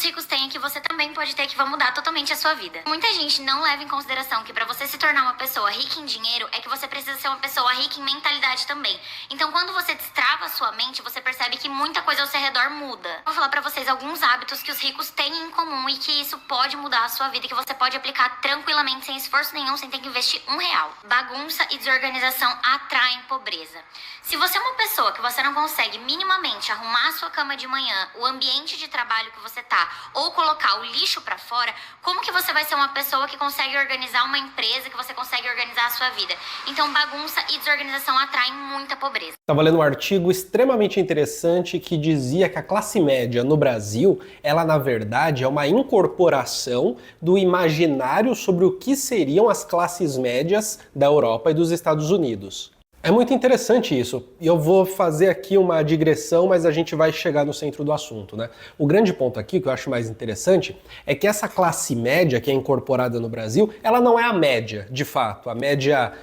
ricos têm e que você também pode ter, que vão mudar totalmente a sua vida. Muita gente não leva em consideração que pra você se tornar uma pessoa rica em dinheiro, é que você precisa ser uma pessoa rica em mentalidade também. Então, quando você destrava a sua mente, você percebe que muita coisa ao seu redor muda. Vou falar pra vocês alguns hábitos que os ricos têm em comum e que isso pode mudar a sua vida, que você pode aplicar tranquilamente, sem esforço nenhum, sem ter que investir R$1. Bagunça e desorganização atraem pobreza. Se você é uma pessoa que você não consegue minimamente arrumar a sua cama de manhã, o ambiente de trabalho que você tá, ou colocar o lixo pra fora, como que você vai ser uma pessoa que consegue organizar uma empresa, que você consegue organizar a sua vida? Então, bagunça e desorganização atraem muita pobreza. Estava lendo um artigo extremamente interessante que dizia que a classe média no Brasil, ela na verdade é uma incorporação do imaginário sobre o que seriam as classes médias da Europa e dos Estados Unidos. É muito interessante isso, e eu vou fazer aqui uma digressão, mas a gente vai chegar no centro do assunto, né? O grande ponto aqui, que eu acho mais interessante, é que essa classe média que é incorporada no Brasil, ela não é a média, de fato, a média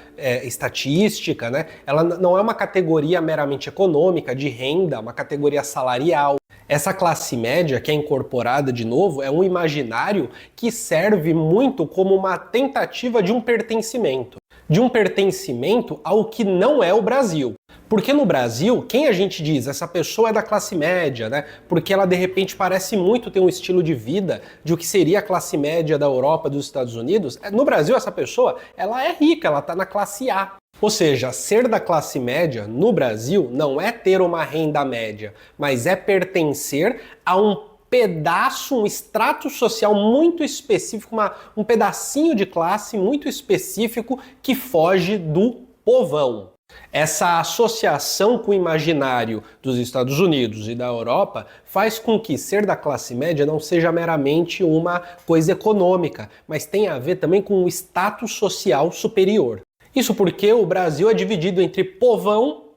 estatística, né? Ela não é uma categoria meramente econômica, de renda, uma categoria salarial. Essa classe média que é incorporada de novo é um imaginário que serve muito como uma tentativa de um pertencimento. De um pertencimento ao que não é o Brasil. Porque no Brasil, quem a gente diz? Essa pessoa é da classe média, né? Porque ela de repente parece muito ter um estilo de vida de o que seria a classe média da Europa, dos Estados Unidos. No Brasil, essa pessoa, ela é rica, ela está na classe A. Ou seja, ser da classe média no Brasil não é ter uma renda média, mas é pertencer a um pedaço, um extrato social muito específico, um pedacinho de classe muito específico que foge do povão. Essa associação com o imaginário dos Estados Unidos e da Europa faz com que ser da classe média não seja meramente uma coisa econômica, mas tenha a ver também com um status social superior. Isso porque o Brasil é dividido entre povão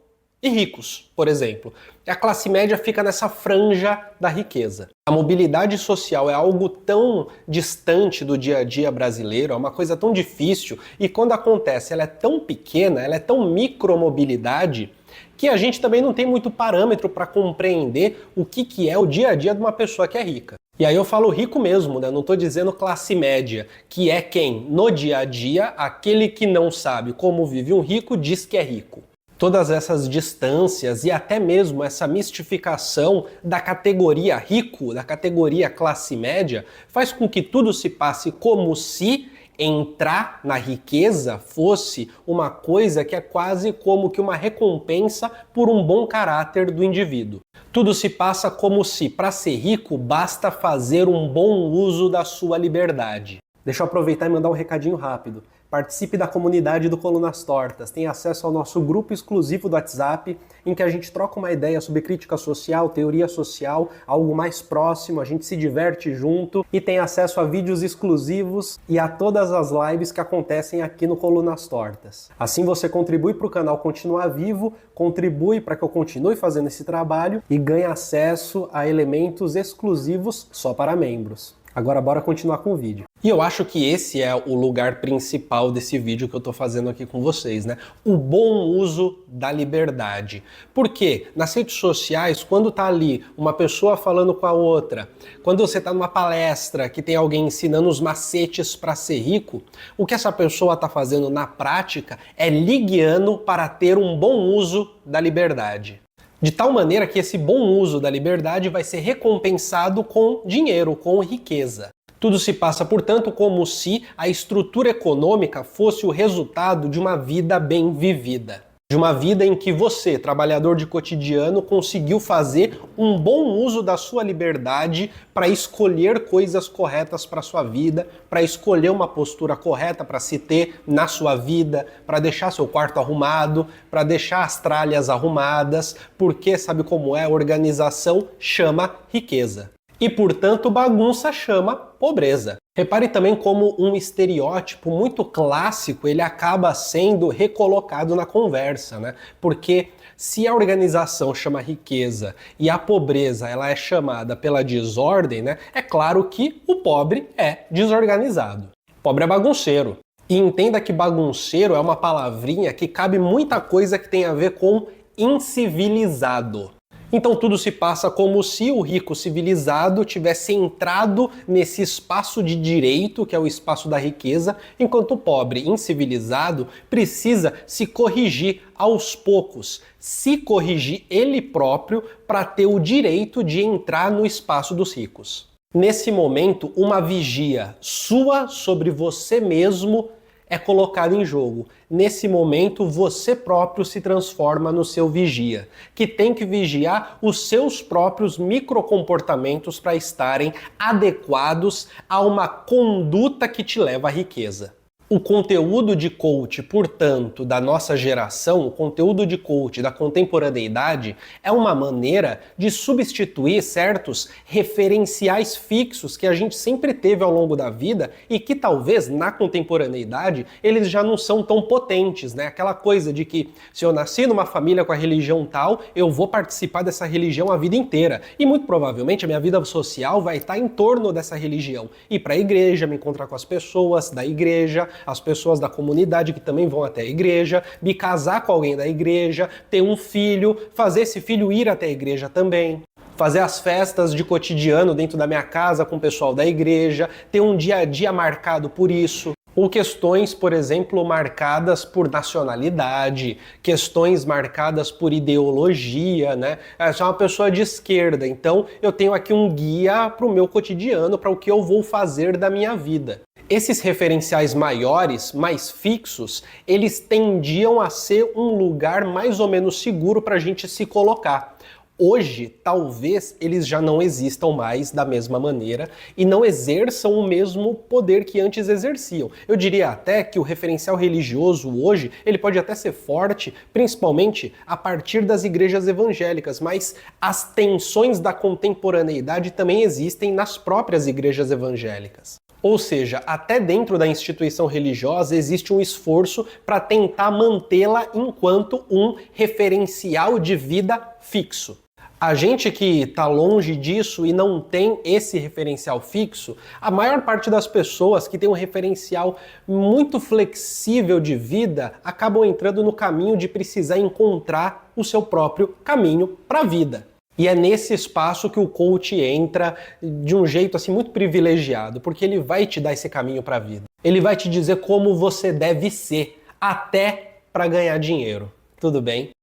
e ricos, por exemplo. A classe média fica nessa franja da riqueza. A mobilidade social é algo tão distante do dia a dia brasileiro, é uma coisa tão difícil, e quando acontece ela é tão pequena, ela é tão micromobilidade, que a gente também não tem muito parâmetro para compreender o que é o dia a dia de uma pessoa que é rica. E aí eu falo rico mesmo, né? Não estou dizendo classe média, que é quem, no dia a dia, aquele que não sabe como vive um rico diz que é rico. Todas essas distâncias e até mesmo essa mistificação da categoria rico, da categoria classe média, faz com que tudo se passe como se entrar na riqueza fosse uma coisa que é quase como que uma recompensa por um bom caráter do indivíduo. Tudo se passa como se, para ser rico, basta fazer um bom uso da sua liberdade. Deixa eu aproveitar e mandar um recadinho rápido. Participe da comunidade do Colunas Tortas, tem acesso ao nosso grupo exclusivo do WhatsApp, em que a gente troca uma ideia sobre crítica social, teoria social, algo mais próximo, a gente se diverte junto e tem acesso a vídeos exclusivos e a todas as lives que acontecem aqui no Colunas Tortas. Assim você contribui para o canal continuar vivo, contribui para que eu continue fazendo esse trabalho e ganha acesso a elementos exclusivos só para membros. Agora bora continuar com o vídeo. E eu acho que esse é o lugar principal desse vídeo que eu tô fazendo aqui com vocês, né? O bom uso da liberdade. Porque nas redes sociais, quando tá ali uma pessoa falando com a outra, quando você tá numa palestra que tem alguém ensinando os macetes para ser rico, o que essa pessoa tá fazendo na prática é lhe guiando para ter um bom uso da liberdade. De tal maneira que esse bom uso da liberdade vai ser recompensado com dinheiro, com riqueza. Tudo se passa, portanto, como se a estrutura econômica fosse o resultado de uma vida bem vivida. De uma vida em que você, trabalhador de cotidiano, conseguiu fazer um bom uso da sua liberdade para escolher coisas corretas para a sua vida, para escolher uma postura correta para se ter na sua vida, para deixar seu quarto arrumado, para deixar as tralhas arrumadas, porque sabe como é? Organização chama riqueza. E, portanto, bagunça chama pobreza. Repare também como um estereótipo muito clássico ele acaba sendo recolocado na conversa, né? Porque se a organização chama riqueza e a pobreza ela é chamada pela desordem, né? É claro que o pobre é desorganizado. O pobre é bagunceiro. E entenda que bagunceiro é uma palavrinha que cabe muita coisa que tem a ver com incivilizado. Então tudo se passa como se o rico civilizado tivesse entrado nesse espaço de direito, que é o espaço da riqueza, enquanto o pobre incivilizado precisa se corrigir aos poucos, se corrigir ele próprio para ter o direito de entrar no espaço dos ricos. Nesse momento, uma vigia sua sobre você mesmo é colocado em jogo. Nesse momento, você próprio se transforma no seu vigia, que tem que vigiar os seus próprios microcomportamentos para estarem adequados a uma conduta que te leva à riqueza. O conteúdo de coach, portanto, da nossa geração, o conteúdo de coach da contemporaneidade, é uma maneira de substituir certos referenciais fixos que a gente sempre teve ao longo da vida e que talvez na contemporaneidade eles já não são tão potentes, né? Aquela coisa de que se eu nasci numa família com a religião tal, eu vou participar dessa religião a vida inteira. E muito provavelmente a minha vida social vai estar em torno dessa religião. Ir para a igreja, me encontrar com as pessoas da igreja, as pessoas da comunidade que também vão até a igreja, me casar com alguém da igreja, ter um filho, fazer esse filho ir até a igreja também, fazer as festas de cotidiano dentro da minha casa com o pessoal da igreja, ter um dia a dia marcado por isso. Ou questões, por exemplo, marcadas por nacionalidade, questões marcadas por ideologia, né? Eu sou uma pessoa de esquerda, então eu tenho aqui um guia para o meu cotidiano, para o que eu vou fazer da minha vida. Esses referenciais maiores, mais fixos, eles tendiam a ser um lugar mais ou menos seguro para a gente se colocar. Hoje, talvez eles já não existam mais da mesma maneira e não exerçam o mesmo poder que antes exerciam. Eu diria até que o referencial religioso hoje, ele pode até ser forte, principalmente a partir das igrejas evangélicas, mas as tensões da contemporaneidade também existem nas próprias igrejas evangélicas. Ou seja, até dentro da instituição religiosa existe um esforço para tentar mantê-la enquanto um referencial de vida fixo. A gente que está longe disso e não tem esse referencial fixo, a maior parte das pessoas que tem um referencial muito flexível de vida acabam entrando no caminho de precisar encontrar o seu próprio caminho para a vida. E é nesse espaço que o coach entra de um jeito assim muito privilegiado, porque ele vai te dar esse caminho para a vida. Ele vai te dizer como você deve ser, até para ganhar dinheiro. Tudo bem?